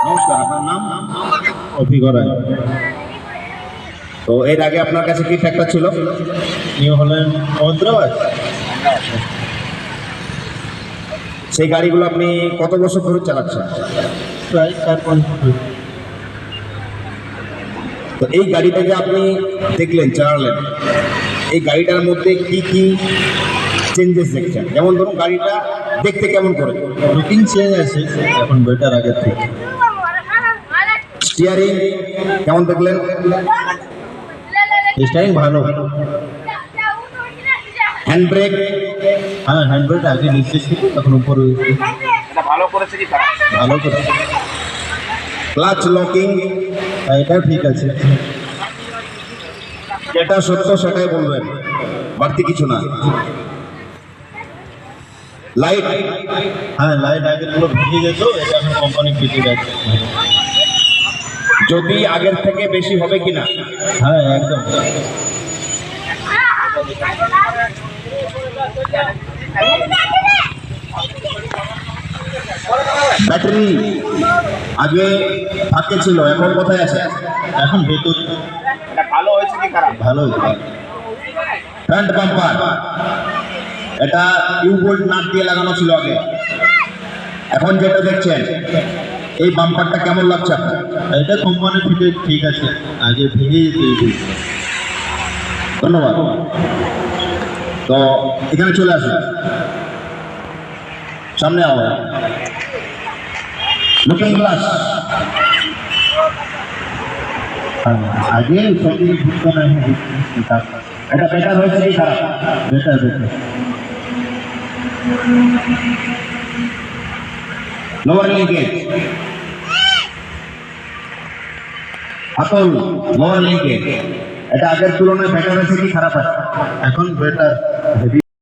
নমস্কার, আপনার নাম? অভিজ্ঞতা তো এর আগে আপনার কাছে কি ট্র্যাক্টর ছিল? নিউ হল্যান্ড মহেন্দ্রবাদ সেই গাড়িগুলো আপনি কত বছর ধরে চালাচ্ছেন? প্রায় 4-5 বছর। তো এই গাড়িটা যে আপনি দেখলেন, চালালেন, এই গাড়িটার মধ্যে কি কি চেঞ্জেস দেখছেন? যেমন ধরুন গাড়িটা দেখতে কেমন করে? লুকিং চেঞ্জ আছে এখন বেটার আগের থেকে। স্টিয়ারিং কেমন দেখলেন? স্টাইল ভালো। Hand brake? হ্যাঁ, হ্যান্ড ব্রেক আগে নিচে ছিল এখন উপরে হয়েছে। ভালো করেছে কি খারাপ? ভালো করে। Clutch locking? এটাও ঠিক আছে। যেটা সত্য সেটাই বলবেন, বাড়তি কিছু না। লাইট? হ্যাঁ, লাইট আগে পুরো ভিজে যেত, এটা এখন কোম্পানি ফিটে গেছে। যদি আগের থেকে বেশি হবে কিনা? হ্যাঁ, একদম। ব্যাটারি আগে ফাঁকে ছিল, এখন কোথায় আছে? এখন ভেতর ভালো হয়েছে কি খারাপ? ভালো হয়েছে। ফ্রন্ট বাম্পার, এটা টিউবওয়েল নাট দিয়ে লাগানো ছিল আগে, এখন যেটা দেখছেন এই বাম্পারটা কেমন লাগছে আপনার? এটা কোম্পানি ফিটে ঠিক আছে, আগে ভিজে যেত। ধন্যবাদ। তো এখানে চলে আসুন, সামনে আবার লুকিং গ্লাস। আগে সবই ঘুরতো না, এখন ঘুরছে। এটা বেটার হয়েছে কি খারাপ? Better better. লোয়ার লিঙ্কেজ, হাতল লোয়ার লিঙ্কেজ, এটা আগের তুলনায় বেটার হয়েছে কি খারাপ আছে? এখন বেটার।